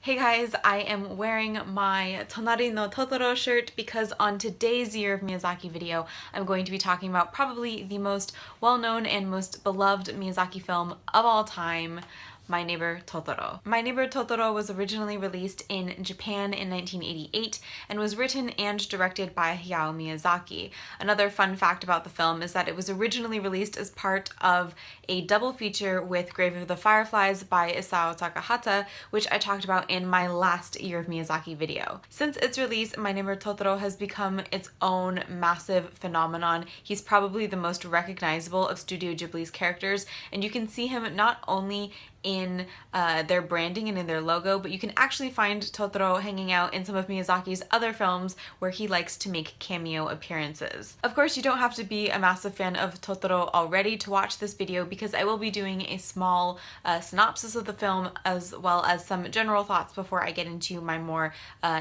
Hey guys, I am wearing my Tonari no Totoro shirt because on today's Year of Miyazaki video, I'm going to be talking about probably the most well-known and most beloved Miyazaki film of all time, My Neighbor Totoro. My Neighbor Totoro was originally released in Japan in 1988 and was written and directed by Hayao Miyazaki. Another fun fact about the film is that it was originally released as part of a double feature with Grave of the Fireflies by Isao Takahata, which I talked about in my last Year of Miyazaki video. Since its release, My Neighbor Totoro has become its own massive phenomenon. He's probably the most recognizable of Studio Ghibli's characters, and you can see him not only in their branding and in their logo, but you can actually find Totoro hanging out in some of Miyazaki's other films where he likes to make cameo appearances. Of course, you don't have to be a massive fan of Totoro already to watch this video because I will be doing a small synopsis of the film as well as some general thoughts before I get into my more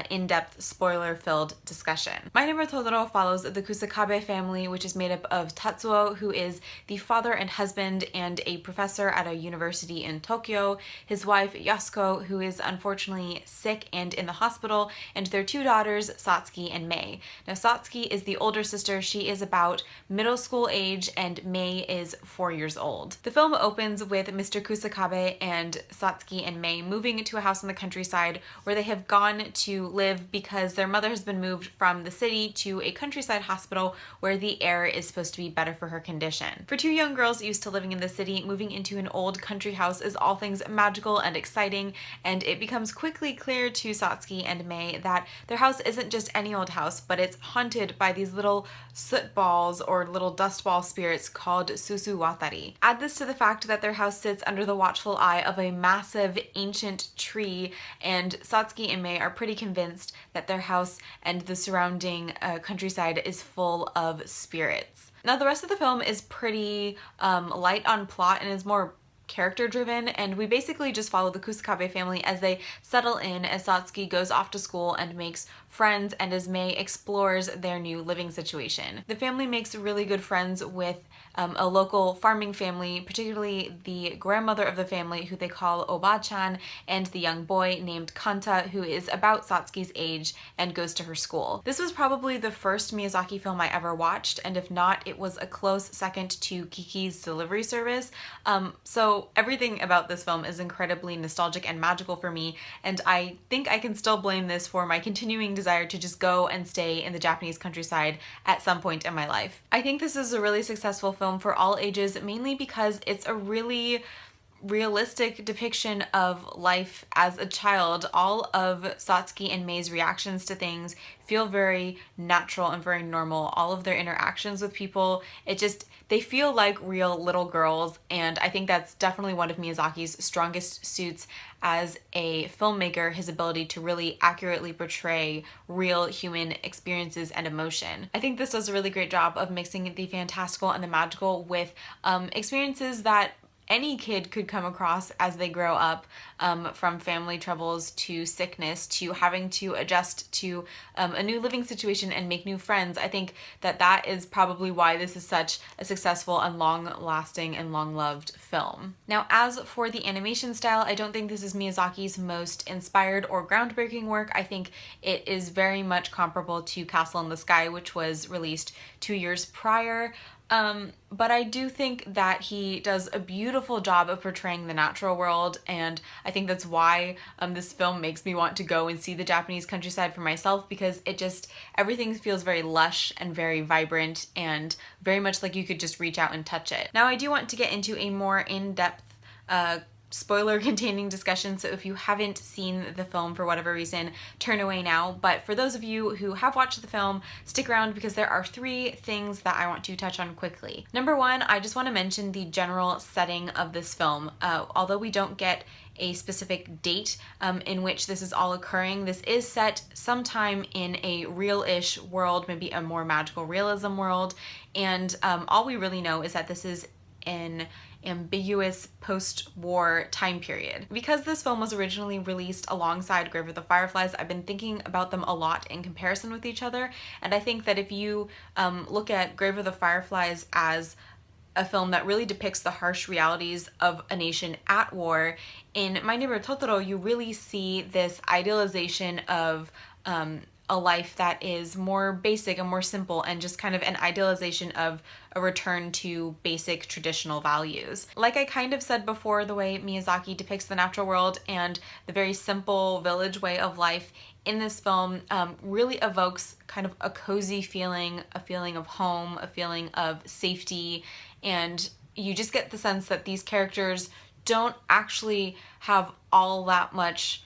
in-depth spoiler-filled discussion. My Neighbor Totoro follows the Kusakabe family, which is made up of Tatsuo, who is the father and husband and a professor at a university in Tokyo, his wife Yasko, who is unfortunately sick and in the hospital, and their two daughters, Satsuki and Mei. Now, Satsuki is the older sister. She is about middle school age, and Mei is 4 years old. The film opens with Mr. Kusakabe and Satsuki and Mei moving to a house in the countryside where they have gone to live because their mother has been moved from the city to a countryside hospital where the air is supposed to be better for her condition. For two young girls used to living in the city, moving into an old country house is all things magical and exciting, and it becomes quickly clear to Satsuki and Mei that their house isn't just any old house, but it's haunted by these little soot balls or little dust ball spirits called Susuwatari. Add this to the fact that their house sits under the watchful eye of a massive ancient tree, and Satsuki and Mei are pretty convinced that their house and the surrounding countryside is full of spirits. Now, the rest of the film is pretty light on plot and is more character driven, and we basically just follow the Kusakabe family as they settle in as Satsuki goes off to school and makes friends and as Mei explores their new living situation. The family makes really good friends with a local farming family, particularly the grandmother of the family, who they call Oba-chan, and the young boy named Kanta, who is about Satsuki's age and goes to her school. This was probably the first Miyazaki film I ever watched, and if not, it was a close second to Kiki's Delivery Service. So everything about this film is incredibly nostalgic and magical for me, and I think I can still blame this for my continuing desire to just go and stay in the Japanese countryside at some point in my life. I think this is a really successful film for all ages, mainly because it's a really realistic depiction of life as a child. All of Satsuki and Mei's reactions to things feel very natural and very normal. All of their interactions with people, they feel like real little girls, and I think that's definitely one of Miyazaki's strongest suits as a filmmaker, his ability to really accurately portray real human experiences and emotion. I think this does a really great job of mixing the fantastical and the magical with experiences that any kid could come across as they grow up, from family troubles to sickness to having to adjust to a new living situation and make new friends. I think that is probably why this is such a successful and long-lasting and long-loved film. Now, as for the animation style, I don't think this is Miyazaki's most inspired or groundbreaking work. I think it is very much comparable to Castle in the Sky, which was released 2 years prior. But I do think that he does a beautiful job of portraying the natural world, and I think that's why this film makes me want to go and see the Japanese countryside for myself, because everything feels very lush and very vibrant and very much like you could just reach out and touch it. Now, I do want to get into a more in-depth spoiler-containing discussion, so if you haven't seen the film for whatever reason, turn away now. But for those of you who have watched the film, stick around because there are 3 things that I want to touch on quickly. Number 1, I just want to mention the general setting of this film. Although we don't get a specific date in which this is all occurring, this is set sometime in a real-ish world, maybe a more magical realism world, and all we really know is that this is an ambiguous post-war time period. Because this film was originally released alongside Grave of the Fireflies, I've been thinking about them a lot in comparison with each other, and I think that if you look at Grave of the Fireflies as a film that really depicts the harsh realities of a nation at war. In My Neighbor Totoro, you really see this idealization of a life that is more basic and more simple, and just kind of an idealization of a return to basic traditional values. Like I kind of said before, the way Miyazaki depicts the natural world and the very simple village way of life in this film really evokes kind of a cozy feeling, a feeling of home, a feeling of safety, and you just get the sense that these characters don't actually have all that much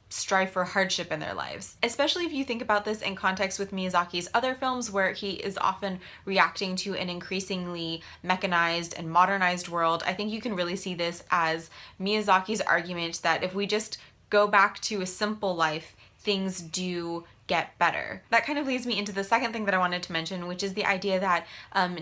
strife or hardship in their lives. Especially if you think about this in context with Miyazaki's other films, where he is often reacting to an increasingly mechanized and modernized world. I think you can really see this as Miyazaki's argument that if we just go back to a simple life, things do get better. That kind of leads me into the second thing that I wanted to mention, which is the idea that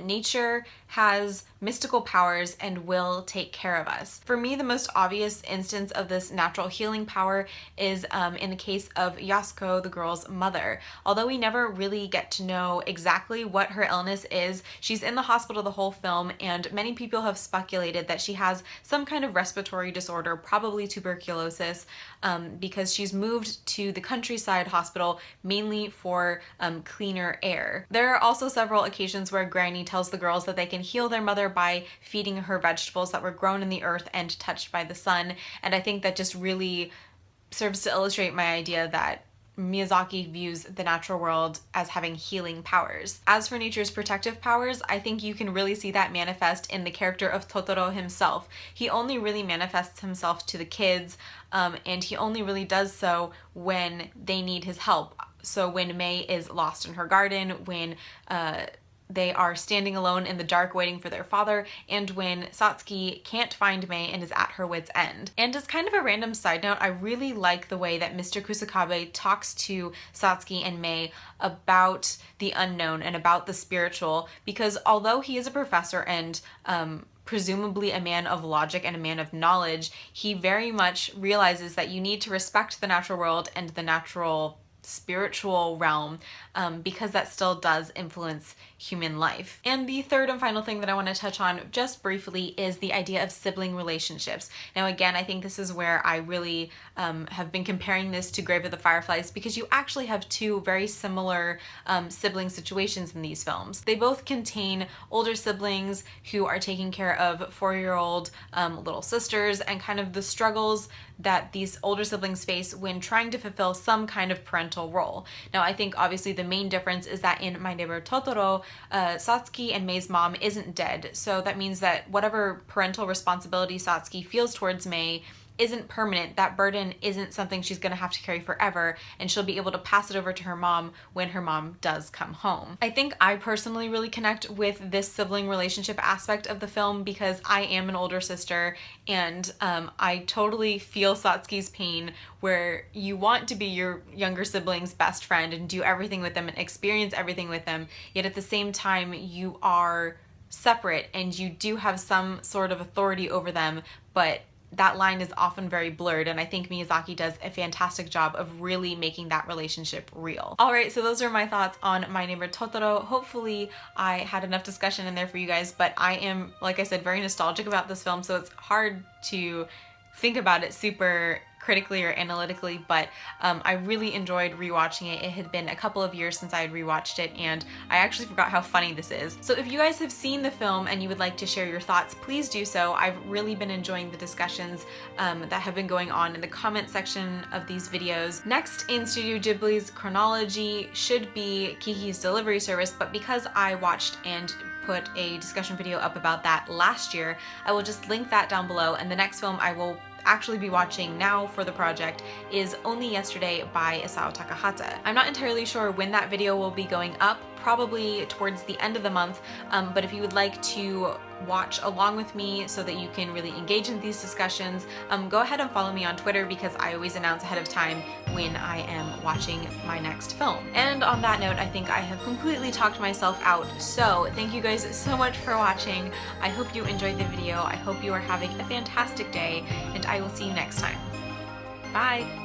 nature has mystical powers and will take care of us. For me, the most obvious instance of this natural healing power is in the case of Yasko, the girl's mother. Although we never really get to know exactly what her illness is, she's in the hospital the whole film, and many people have speculated that she has some kind of respiratory disorder, probably tuberculosis, because she's moved to the countryside hospital mainly for cleaner air. There are also several occasions where Granny tells the girls that they can heal their mother by feeding her vegetables that were grown in the earth and touched by the sun, and I think that just really serves to illustrate my idea that Miyazaki views the natural world as having healing powers. As for nature's protective powers, I think you can really see that manifest in the character of Totoro himself. He only really manifests himself to the kids, and he only really does so when they need his help. So when Mei is lost in her garden, when they are standing alone in the dark waiting for their father, and when Satsuki can't find Mei and is at her wit's end. And as kind of a random side note, I really like the way that Mr. Kusakabe talks to Satsuki and Mei about the unknown and about the spiritual, because although he is a professor and presumably a man of logic and a man of knowledge, he very much realizes that you need to respect the natural world and the natural spiritual realm, because that still does influence human life. And the third and final thing that I want to touch on just briefly is the idea of sibling relationships. Now again, I think this is where I really have been comparing this to Grave of the Fireflies, because you actually have two very similar sibling situations in these films. They both contain older siblings who are taking care of 4-year-old little sisters, and kind of the struggles that these older siblings face when trying to fulfill some kind of parental role. Now I think obviously the main difference is that in My Neighbor Totoro, Satsuki and Mei's mom isn't dead, so that means that whatever parental responsibility Satsuki feels towards Mei isn't permanent. That burden isn't something she's going to have to carry forever, and she'll be able to pass it over to her mom when her mom does come home. I think I personally really connect with this sibling relationship aspect of the film because I am an older sister, and I totally feel Satsuki's pain, where you want to be your younger sibling's best friend and do everything with them and experience everything with them, yet at the same time you are separate and you do have some sort of authority over them, but that line is often very blurred, and I think Miyazaki does a fantastic job of really making that relationship real. Alright, so those are my thoughts on My Neighbor Totoro. Hopefully I had enough discussion in there for you guys, but I am, like I said, very nostalgic about this film, so it's hard to think about it super critically or analytically, but I really enjoyed rewatching it. It had been a couple of years since I had rewatched it, and I actually forgot how funny this is. So if you guys have seen the film and you would like to share your thoughts, please do so. I've really been enjoying the discussions that have been going on in the comment section of these videos. Next in Studio Ghibli's chronology should be Kiki's Delivery Service, but because I watched and put a discussion video up about that last year, I will just link that down below, and the next film I will actually be watching now for the project is Only Yesterday by Isao Takahata. I'm not entirely sure when that video will be going up, probably towards the end of the month, but if you would like to watch along with me so that you can really engage in these discussions, go ahead and follow me on Twitter, because I always announce ahead of time when I am watching my next film. And on that note, I think I have completely talked myself out, so thank you guys so much for watching. I hope you enjoyed the video, I hope you are having a fantastic day, and I will see you next time. Bye!